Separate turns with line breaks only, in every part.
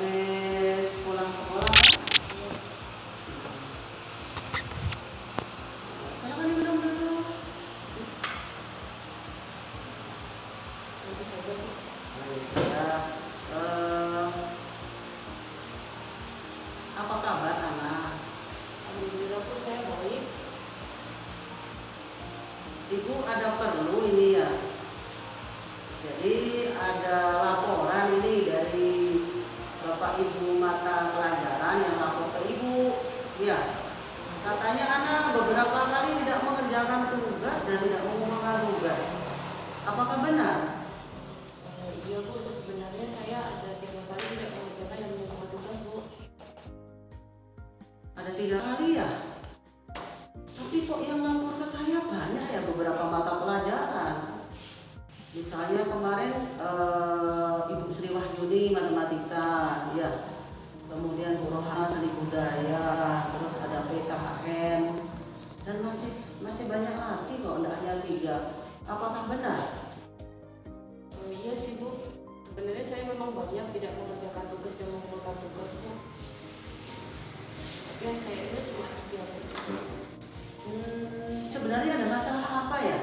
habis pulang sekolah kan? Silakan diminum dulu.
Nanti saja Bu.
Saya, apa kabar anak?
Alhamdulillah Bu, saya baik.
Ibu ada perlu ini ya. Jadi ada laporan ini dari Bapak Ibu mata pelajaran yang lapor ke Ibu. Ya, katanya anak beberapa kali tidak mengerjakan tugas dan tidak mengumpulkan tugas. Apakah benar?
Iya Bu, sebenarnya saya ada 3 kali tidak mengerjakan dan mengumpulkan tugas Bu.
Ada 3 kali ya? Tapi kok yang lapor ke saya banyak ya beberapa mata pelajaran. Misalnya kemarin Ibu Sri Wahyuni matematika, ya. Kemudian Bu Rohana seni budaya, terus ada PKN, dan masih banyak lagi kok, tidak hanya 3. Apakah benar?
Iya sih Bu, sebenarnya saya memang banyak tidak mengerjakan tugas dan mengumpulkan tugas Bu. Tapi yang saya itu cuma 3 Bu.
Sebenarnya ada masalah apa ya?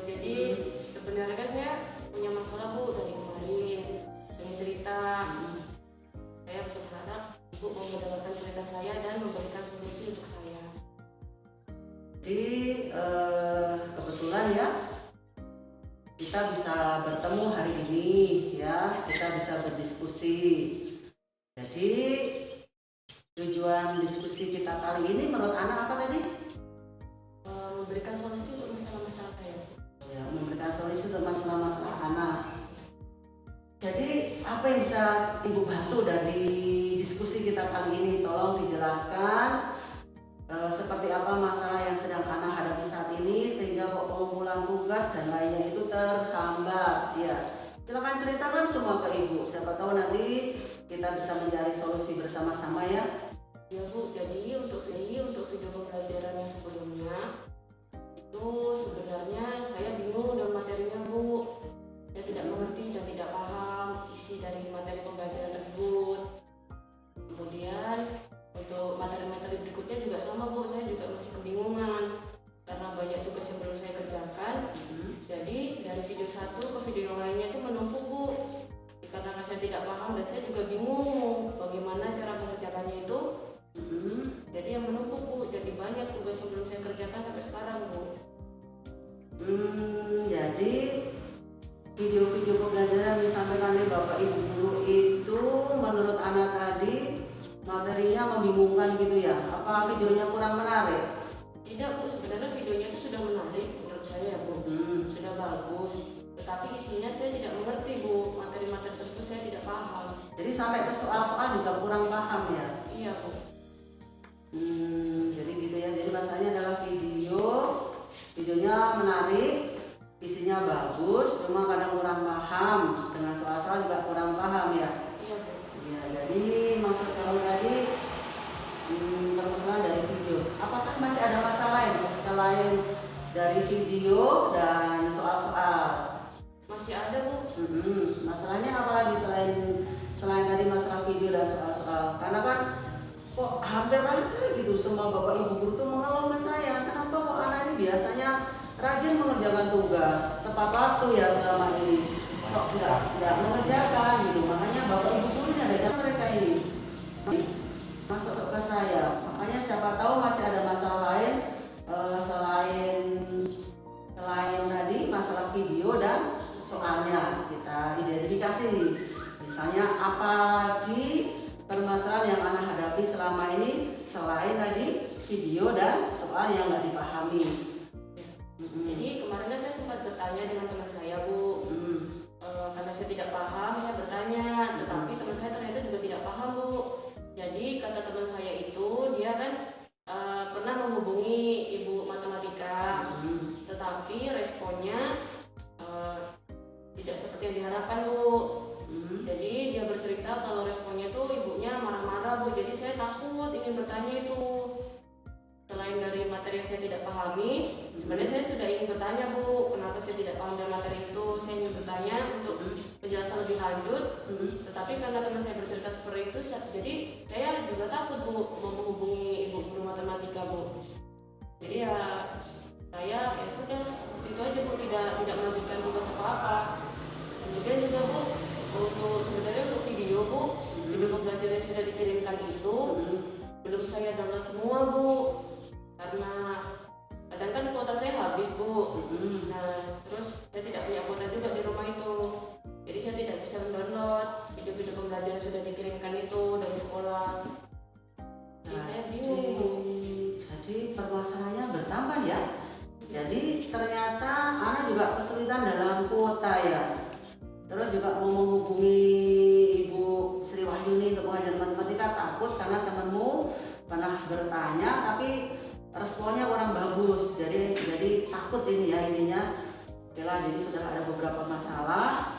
Jadi sebenarnya kan saya punya masalah Bu dari kemarin, dengan cerita. Saya berharap Ibu mau mendengarkan cerita saya dan memberikan solusi untuk saya.
Jadi kebetulan ya kita bisa bertemu hari ini ya, kita bisa berdiskusi. Jadi tujuan diskusi kita kali ini menurut anak apa tadi?
Memberikan solusi untuk masalah-masalah saya.
Ya, memberikan solusi untuk masalah-masalah anak. Jadi apa yang bisa Ibu bantu dari diskusi kita kali ini? Tolong dijelaskan seperti apa masalah yang sedang anak hadapi saat ini sehingga kok pengumpulan tugas dan lainnya itu terhambat. Ya, silakan ceritakan semua ke Ibu. Siapa tahu nanti kita bisa mencari solusi bersama-sama ya.
Ya Bu, jadi untuk video pembelajaran yang sebelumnya itu sebenarnya saya bingung dengan materinya Bu. Saya tidak mengerti dan tidak paham isi dari materi pembelajaran tersebut. Kemudian untuk materi-materi berikutnya juga sama Bu, saya juga masih kebingungan karena banyak tugas yang belum saya kerjakan. Jadi dari video satu ke video yang lainnya itu menumpuk Bu. Karena saya tidak paham dan saya juga bingung bagaimana cara mengerjakannya itu. Jadi yang menumpuk Bu, jadi banyak tugas yang belum saya kerjakan sampai sekarang Bu.
Jadi video-video pembelajaran yang disampaikan oleh Bapak Ibu guru itu menurut anak tadi materinya membingungkan gitu ya? Apa videonya kurang menarik?
Tidak Bu, sebenarnya videonya itu sudah menarik menurut saya Bu. Sudah bagus. Tetapi isinya saya tidak mengerti Bu, materi-materi tersebut saya tidak paham.
Jadi sampai ke soal-soal juga kurang paham ya?
Iya Bu.
Jadi gitu ya, jadi masalahnya adalah videonya menarik, isinya bagus, cuma kadang kurang paham, dengan soal-soal juga kurang paham ya?
Iya Bu.
Ya, jadi maksud kamu tadi permasalahan dari video. Apakah masih ada masalah lain selain dari video dan soal-soal?
Masih ada Bu.
Masalahnya apa lagi selain tadi masalah video dan soal-soal? Karena kan kok hampir aja gitu semua Bapak Ibu guru tuh mengeluh ke saya. Kenapa kok anak ini biasanya rajin mengerjakan tugas tepat waktu ya selama ini? Kok tidak mengerjakan gitu? Makanya Bapak Ibu guru ini ada cara mereka ini masuk ke saya. Makanya siapa tahu masih ada masalah lain selain tadi masalah video dan soalnya kita identifikasi. Misalnya apa lagi permasalahan yang anak hadapi selama ini selain tadi video dan soal yang nggak dipahami.
Jadi kemarin kan saya sempat bertanya dengan teman saya Bu. Karena saya tidak paham, saya bertanya, tetapi teman saya ternyata juga tidak paham Bu. Jadi kata teman saya itu dia kan pernah menghubungi ibu matematika, tetapi responnya tidak seperti yang diharapkan Bu. Jadi dia bercerita kalau responnya itu ibunya marah-marah Bu. Jadi saya takut ingin bertanya itu. Selain dari materi yang saya tidak pahami, sebenarnya saya sudah ingin bertanya Bu, kenapa saya tidak paham dari materi itu. Saya ingin bertanya untuk penjelasan lebih lanjut. Tetapi karena teman saya bercerita seperti itu, jadi saya juga takut Bu mau menghubungi ibu guru matematika Bu. Jadi ya saya ya sudah itu aja Bu, tidak melanjutkan tugas apa-apa. Kemudian juga Bu, sebenarnya untuk video Bu, video pembelajaran yang sudah dikirimkan itu belum saya download semua Bu, karena kadang kan kuota saya habis Bu. Nah terus saya tidak punya kuota juga di rumah itu, jadi saya tidak bisa mendownload video-video pembelajaran yang sudah dikirimkan itu dari sekolah. Jadi saya bingung Bu.
Jadi permasalahannya bertambah ya. Jadi ternyata anak juga kesulitan dalam kuota ya. Terus juga mau menghubungi Ibu Sri Wahyuni untuk mengajar matematika, takut karena temanmu pernah bertanya tapi responnya kurang bagus. Jadi takut ini ya intinya. Okelah, jadi sudah ada beberapa masalah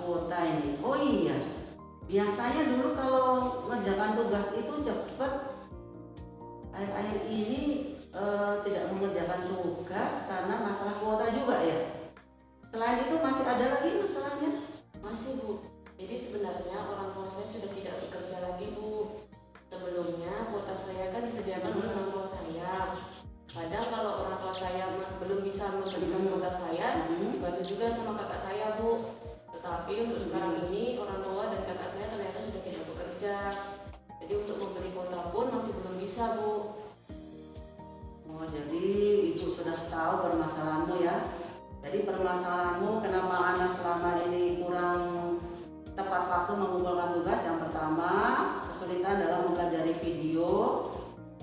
kuota ini. Oh iya, biasanya dulu kalau mengerjakan tugas itu cepet. Akhir-akhir ini tidak mengerjakan tugas karena masalah kuota juga ya. Selain itu masih ada lagi masalahnya?
Masih Bu. Jadi sebenarnya orang tua saya sudah tidak bekerja lagi Bu. Sebelumnya kuota saya kan disediakan oleh orang tua saya. Kadang kalau orang tua saya belum bisa memberikan kuota saya, dibantu juga sama kakak saya Bu. Tetapi untuk sekarang ini orang tua dan kakak saya ternyata sudah tidak bekerja. Jadi untuk membeli kuota pun masih belum bisa Bu.
Oh, jadi Ibu sudah tahu permasalahanmu ya. Jadi permasalahanmu kenapa anak selama ini kurang tepat waktu mengumpulkan tugas. Yang pertama, kesulitan dalam mempelajari video,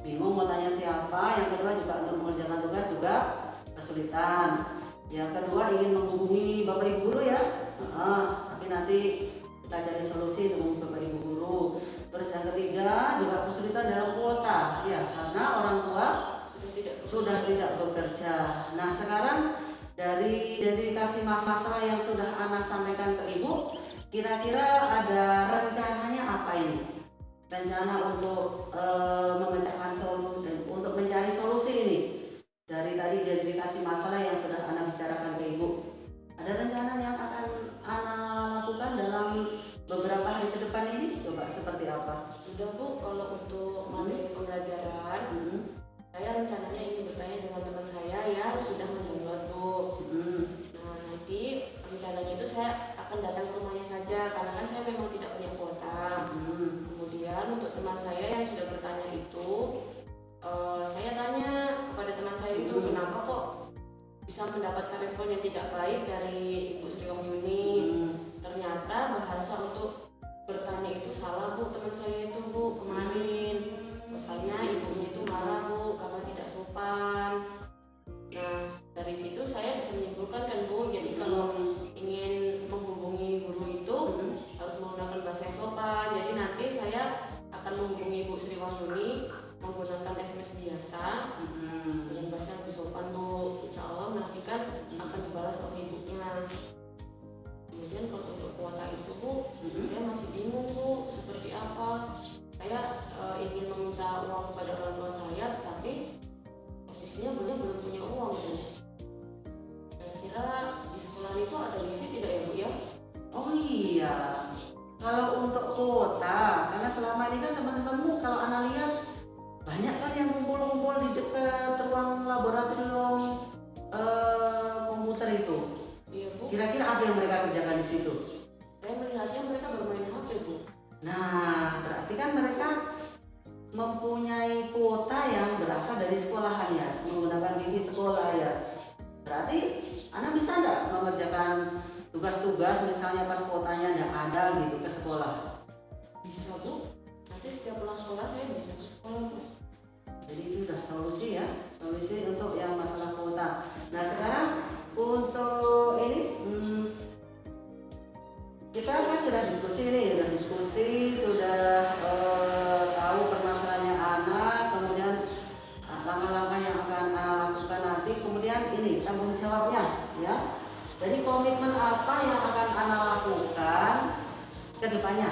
bingung mau tanya siapa. Yang kedua juga untuk mengerjakan tugas juga kesulitan. Yang kedua ingin menghubungi Bapak Ibu guru ya, tapi nanti kita cari solusi untuk menghubungi Bapak Ibu guru. Terus yang ketiga juga kesulitan dalam kuota ya, karena orang tua sudah tidak bekerja. Nah sekarang dari identifikasi masalah yang sudah Ana sampaikan ke Ibu, kira-kira ada rencananya apa ini? Rencana untuk memecahkan solusi, untuk mencari solusi ini dari tadi identifikasi masalah yang sudah Ana bicarakan ke Ibu. Ada rencana yang akan Ana lakukan dalam beberapa hari ke depan ini? Coba seperti apa?
Sudah Bu, kalau untuk materi pembelajaran, saya rencananya ingin bertanya dengan teman saya yang sudah mendownload Bu. Nah nanti rencananya itu saya akan datang ke rumahnya saja, karena kan saya memang tidak punya kuota. Kemudian untuk teman saya yang sudah bertanya itu, saya tanya kepada teman saya itu kenapa kok bisa mendapatkan respon yang tidak baik dari Ibu Sri Wahyuni. Ternyata bahasa untuk bertanya itu salah Bu, teman saya itu Bu kemarin. Makanya ibunya itu marah Bu karena tidak sopan. Nah dari situ saya bisa menyimpulkan kan Bu, jadi kalau ingin menghubungi guru itu harus menggunakan bahasa yang sopan. Jadi nanti saya akan menghubungi Ibu Sri Wahyuni menggunakan SMS biasa dengan bahasa yang lebih sopan Bu. Insya Allah nanti kan akan dibalas oleh ibunya. Kemudian kalau untuk kuota itu Bu, saya masih bingung Bu seperti apa. Saya ingin meminta uang kepada orang tua saya, tapi posisinya belum punya uang Bu. Kira-kira di sekolah itu ada wifi tidak ya Bu ya?
Oh iya, kalau untuk kuota, karena selama ini kan teman-temanmu kalau Ana lihat banyak kan yang kumpul-kumpul di dekat ruang laboratorium komputer itu.
Iya Bu.
Kira-kira apa yang mereka kerjakan di situ?
Saya melihatnya mereka bermain HP Bu.
Nah, berarti kan mereka mempunyai kuota yang berasal dari sekolahan ya, menggunakan wifi sekolah ya. Berarti Ana bisa nggak mengerjakan tugas-tugas misalnya pas kuotanya nggak ada gitu ke sekolah?
Bisa Bu. Nanti setiap pulang sekolah saya bisa ke sekolah Bu.
Jadi itu udah solusi ya, solusi untuk yang masalah kuota. Nah sekarang untuk ini kita kan sudah diskusi nih, sudah tahu permasalahannya anak, kemudian langkah-langkah yang akan lakukan nanti, kemudian ini tanggung jawabnya ya. Jadi komitmen apa yang akan Ana lakukan ke depannya?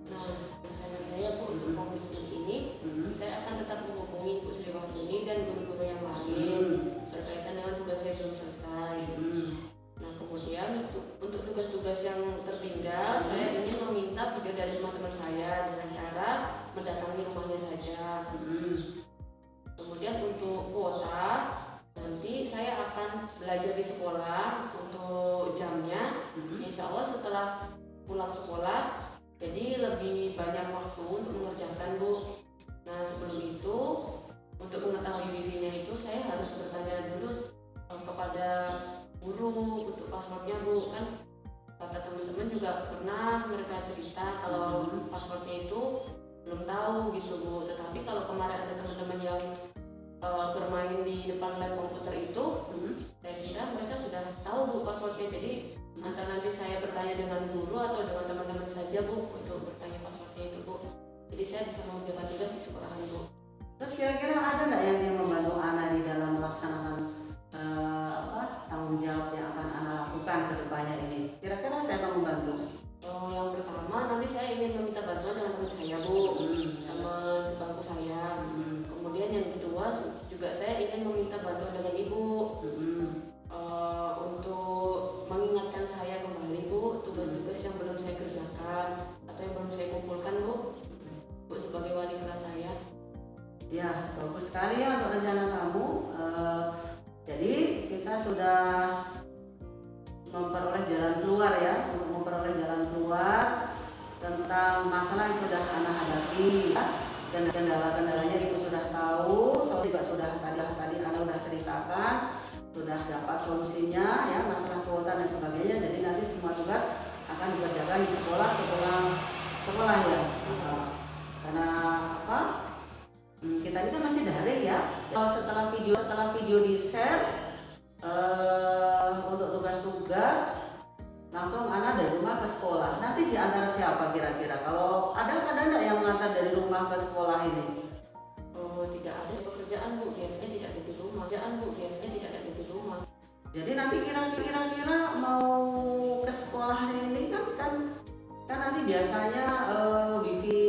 Nah, rencana saya Bu untuk komitmen ini, saya akan tetap menghubungi Ibu Sri Wahyuni dan guru-guru yang lain berkaitan dengan tugas saya belum selesai. Nah, kemudian untuk tugas sekolah untuk jamnya. Insya Allah setelah pulang sekolah jadi lebih banyak waktu untuk mengerjakan Bu. Nah sebelum itu untuk mengetahui wifi-nya itu saya harus bertanya dulu kepada guru untuk passwordnya Bu. Kan kata teman-teman juga pernah mereka cerita kalau passwordnya itu belum tahu gitu Bu. Tetapi kalau kemarin ada teman-teman yang bermain di depan lab komputer itu, saya kira mereka sudah tahu Bu passwordnya. Jadi antara nanti saya bertanya dengan guru atau dengan teman-teman saja Bu untuk bertanya passwordnya itu Bu. Jadi saya bisa mengerjakan tugas di sekolahan Bu.
Terus kira-kira ada nggak yang membantu Ana di dalam melaksanakan tanggung jawab yang akan Ana lakukan ke depannya ini? Kira-kira siapa membantu?
Yang pertama nanti saya ingin meminta bantuan dengan teman saya Bu, teman sebangku saya. Kemudian yang kedua juga saya ingin meminta bantuan dengan Ibu untuk mengingatkan saya kembali Bu tugas-tugas yang belum saya kerjakan atau yang belum saya kumpulkan Bu sebagai wali kelas saya.
Ya, bagus sekali ya untuk rencana kamu. Jadi kita sudah memperoleh jalan keluar ya, untuk memperoleh jalan keluar tentang masalah yang sudah Ana hadapi ya. Dan kendala-kendalanya Ibu sudah tahu, soal juga sudah tadi Ana sudah ceritakan, sudah dapat solusinya ya, masalah kuota dan sebagainya. Jadi nanti semua tugas akan dikerjakan di sekolah ya. Karena apa? Kita ini kan masih daring ya. Kalau setelah video di share untuk tugas-tugas, langsung Ana dari rumah ke sekolah. Nanti di antara siapa kira-kira? Kalau ada nggak yang mengantar dari rumah ke sekolah ini?
Oh tidak ada pekerjaan Bu, biasanya tidak ada di rumah.
Jadi nanti kira-kira mau ke sekolah ini kan nanti biasanya wifi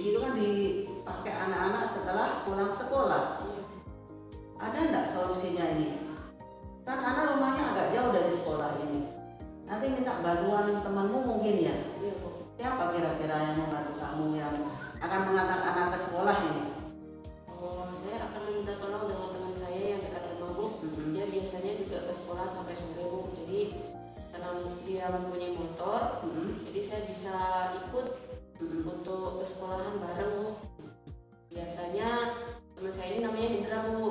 itu kan dipakai anak-anak setelah pulang sekolah. Ada nggak solusinya ini? Kan Ana rumahnya agak jauh dari sekolah ini. Nanti minta bantuan temanmu mungkin ya?
Iya Bu.
Siapa kira-kira yang membantu kamu yang akan mengantar anak ke sekolah ini?
Saya akan meminta tolong dengan teman saya yang dekat rumah Bu. Dia biasanya juga ke sekolah sampai sore Bu. Jadi karena dia mempunyai motor, jadi saya bisa ikut untuk ke sekolahan bareng Bu. Biasanya teman saya ini namanya Indra Bu,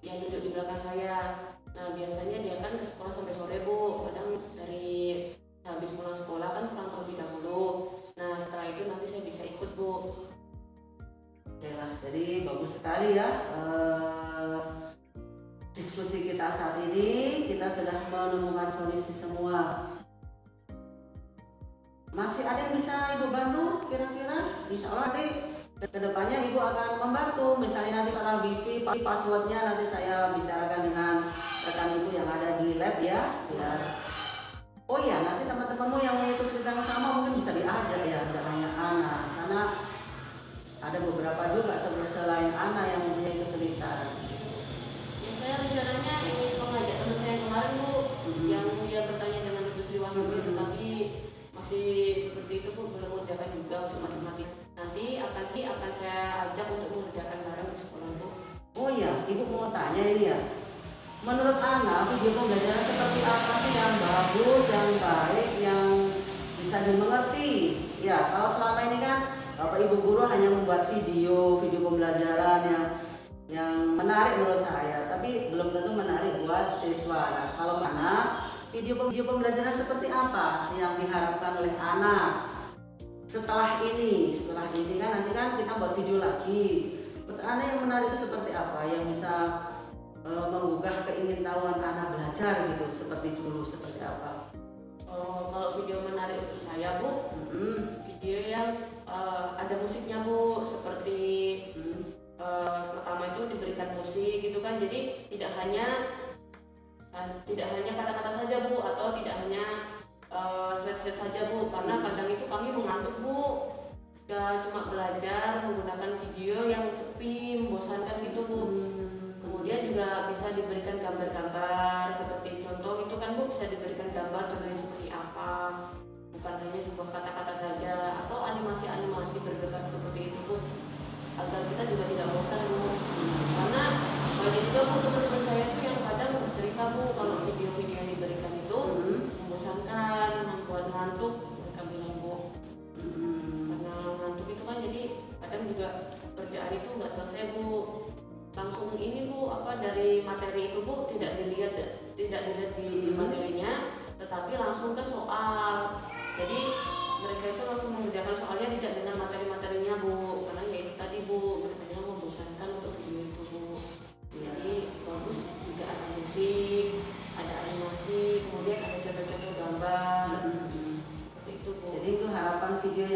yang duduk di belakang saya. Nah biasanya dia kan ke sekolah sampai sore Bu. Kadang dari habis pulang sekolah kan pulang terlebih dahulu. Nah setelah itu nanti saya bisa ikut Bu.
Oke lah, jadi bagus sekali ya diskusi kita saat ini. Kita sudah menemukan solusi semua. Masih ada yang bisa Ibu bantu kira-kira? Insya Allah nanti kedepannya Ibu akan membantu. Misalnya nanti masalah wifi, passwordnya nanti saya bicarakan dengan rekan Ibu yang ada di lab ya. Oh ya, nanti teman-temanmu yang punya kesulitan yang sama mungkin bisa diajak ya, tidak hanya Ana. Karena ada beberapa juga selain Ana yang mempunyai kesulitan.
Ya, saya rencananya ingin mengajak teman saya yang kemarin Bu, yang dia bertanya dengan Ibu Sri Wahyudi, tetapi masih seperti itu Bu, belum mengerjakan juga untuk matematika. Nanti akan saya ajak untuk mengerjakan bareng di sekolah Bu.
Oh iya, Ibu mau tanya ini ya. Menurut Ana, video pembelajaran seperti apa sih yang bagus, yang baik, yang bisa dimengerti? Ya, kalau selama ini kan Bapak Ibu guru hanya membuat video pembelajaran yang menarik menurut saya, tapi belum tentu menarik buat siswa. Nah, kalau mana video pembelajaran seperti apa yang diharapkan oleh anak setelah ini kan nanti kan kita buat video lagi. Menurut Ana yang menarik itu seperti apa? Yang bisa menggugah keingintahuan anak belajar gitu, seperti dulu, seperti apa?
Kalau video menarik untuk saya Bu, video yang ada musiknya Bu, seperti pertama itu diberikan musik gitu kan, jadi tidak hanya kata-kata saja Bu, atau tidak hanya slide-slide saja Bu, karena kadang itu kami mengantuk Bu, ya cuma belajar menggunakan video yang sepi, membosankan gitu Bu. Kemudian juga bisa diberikan gambar-gambar seperti contoh itu kan Bu, bisa diberikan gambar contohnya seperti apa, bukan hanya sebuah kata-kata saja, atau animasi-animasi bergerak seperti itu Bu, agar kita juga tidak bosan Bu. Karena banyak juga Bu teman-teman saya itu yang kadang bercerita Bu, kalau video-video yang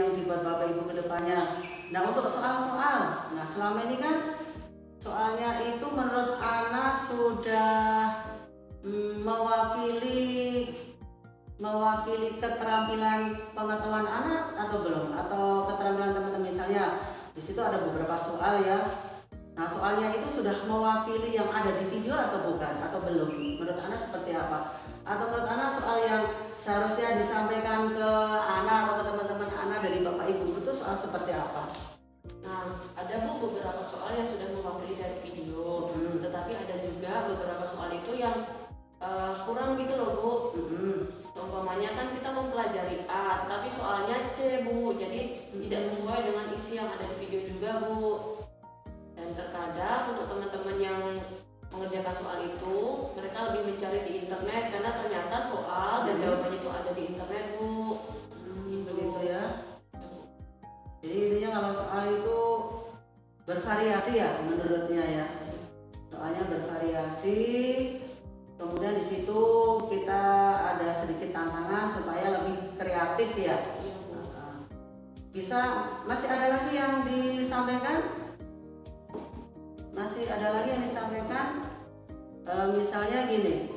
mimpi buat Bapak Ibu ke depannya. Nah untuk soal-soal, nah selama ini kan soalnya itu menurut Ana sudah mewakili keterampilan pengetahuan anak atau belum, atau keterampilan teman-teman. Misalnya di situ ada beberapa soal ya. Nah soalnya itu sudah mewakili yang ada di video atau bukan, atau belum? Menurut Ana seperti apa? Atau menurut Ana soal yang seharusnya disampaikan ke Ana atau ke teman-teman Ana dari Bapak Ibu itu soal seperti apa?
Nah, ada Bu beberapa soal yang sudah mewakili dari video, tetapi ada juga beberapa soal itu yang kurang gitu loh Bu. Umpamanya kan kita mempelajari A, tetapi soalnya C Bu, jadi tidak sesuai dengan isi yang ada di video juga Bu. Dan terkadang untuk teman-teman yang mengerjakan soal itu, mereka lebih mencari di internet karena ternyata soal dan jawabannya itu ada di internet Bu.
Begitu ya. Jadi intinya kalau soal itu bervariasi ya menurutnya ya. Soalnya bervariasi. Kemudian di situ kita ada sedikit tantangan supaya lebih kreatif ya. Bisa, masih ada lagi yang disampaikan? Masih ada lagi yang disampaikan? Misalnya gini,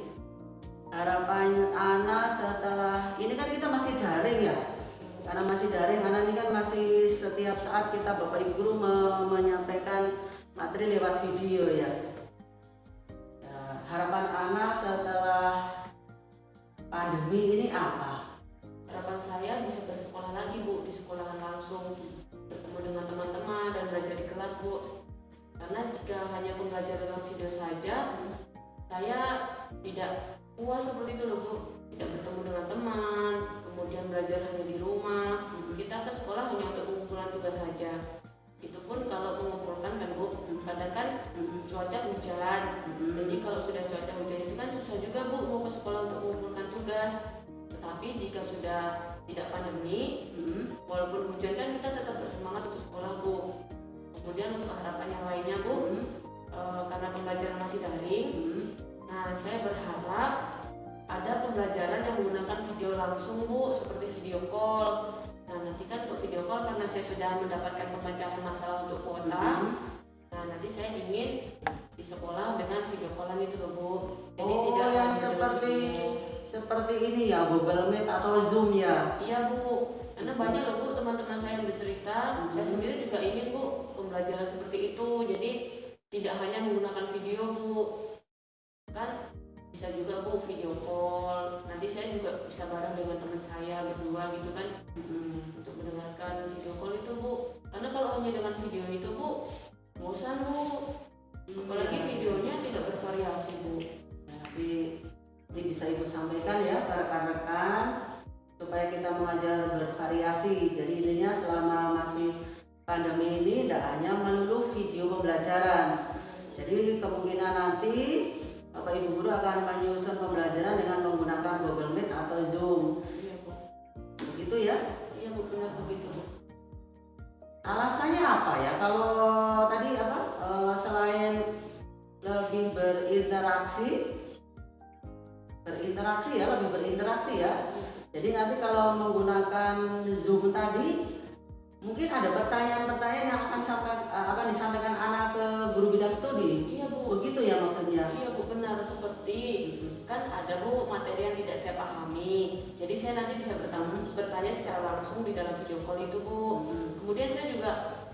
harapan Ana setelah ini kan kita masih daring ya. Karena masih daring, Ana ini kan masih setiap saat kita Bapak Ibu Guru menyampaikan materi lewat video ya. Harapan Ana setelah pandemi ini apa?
Harapan saya bisa bersekolah lagi Bu, di sekolahan langsung, bertemu dengan teman-teman dan belajar di kelas Bu. Karena jika hanya pembelajaran dalam video saja, saya tidak puas seperti itu loh Bu. Tidak bertemu dengan teman, kemudian belajar hanya di rumah. Kita ke sekolah hanya untuk pengumpulan tugas saja. Itu pun kalau mengumpulkan kan Bu, kadang kan cuaca hujan. Jadi kalau sudah cuaca hujan itu kan susah juga Bu mau ke sekolah untuk mengumpulkan tugas. Tetapi jika sudah tidak pandemi, walaupun hujan kan kita tetap bersemangat untuk sekolah Bu. Kemudian untuk harapan yang lainnya Bu, karena pembelajaran masih daring, nah saya berharap ada pembelajaran yang menggunakan video langsung Bu, seperti video call. Nah nanti kan untuk video call karena saya sudah mendapatkan pemecahan masalah untuk kuota, nah nanti saya ingin di sekolah dengan video callan itu loh Bu. Jadi tidak
yang seperti ini ya, Google Meet atau Zoom ya?
Iya Bu, karena banyak loh Bu teman-teman saya yang bercerita. Saya sendiri juga ingin Bu pembelajaran seperti itu. Jadi tidak hanya menggunakan video Bu, kan bisa juga Bu video call. Nanti saya juga bisa bareng dengan teman saya berdua gitu kan, untuk mendengarkan video call itu Bu. Karena kalau hanya dengan video itu Bu, bosan Bu. Apalagi videonya tidak bervariasi Bu.
Nanti ini bisa Ibu sampaikan ya ke rekan-rekan supaya kita mengajar bervariasi. Jadi intinya selama masih pandemi ini tidak hanya melulu video pembelajaran. Jadi kemungkinan nanti Bapak Ibu Guru akan menyusun pembelajaran dengan menggunakan Google Meet atau Zoom.
Iya Bu.
Begitu ya?
Iya Bu, benar begitu Bu.
Alasannya apa ya? Kalau tadi apa? Selain lebih berinteraksi ya, lebih berinteraksi ya. Jadi nanti kalau menggunakan Zoom tadi, mungkin ada pertanyaan-pertanyaan yang akan disampaikan anak ke guru bidang studi.
Iya Bu.
Begitu ya maksudnya?
Iya Bu, benar. Seperti kan ada Bu materi yang tidak saya pahami. Jadi saya nanti bisa bertanya secara langsung di dalam video call itu Bu. Kemudian saya juga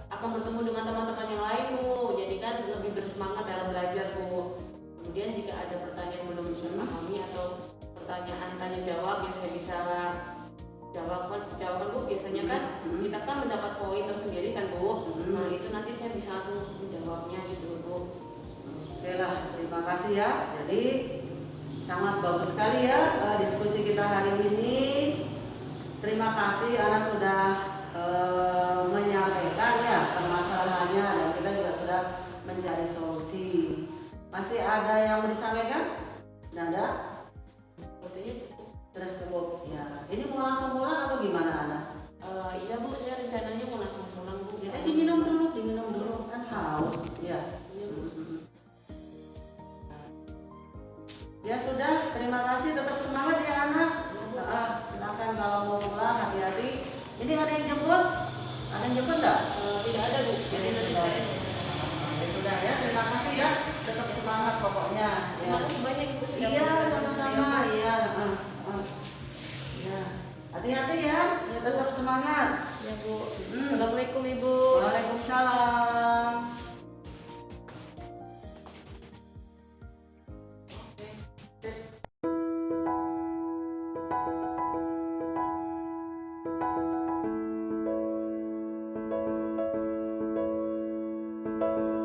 akan bertemu dengan teman-teman yang lain Bu. Jadi kan lebih bersemangat dalam belajar Bu. Kemudian jika ada pertanyaan belum bisa pahami atau pertanyaan tanya jawab yang saya bisa jawaban Bu, biasanya kan kita kan mendapat poin tersendiri kan Bu. Nah itu nanti saya bisa langsung menjawabnya gitu Bu.
Oke lah, terima kasih ya. Jadi sangat bagus sekali ya diskusi kita hari ini. Terima kasih Ana sudah menyampaikan ya permasalahannya dan kita juga sudah mencari solusi. Masih ada yang mau disampaikan? Tidak ada?
Sepertinya cukup.
Sudah cukup. Ya. Ini mau langsung pulang atau gimana Ana?
Iya Bu, saya rencananya mau langsung pulang Bu.
Ya, diminum dulu kan haus. Ya.
Iya Bu.
Ya sudah, terima kasih. Tetap semangat ya anak. Silakan kalau mau pulang hati-hati. Ini ada yang jemput? tetap semangat pokoknya. Ya.
Terima kasih banyak Ibu sudah
Iya,
mendengarkan
sama-sama.
saya, Bu.
Iya. Ya. Hati-hati ya. Tetap semangat.
Ya Bu.
Hmm.
Assalamualaikum Ibu.
Waalaikumsalam.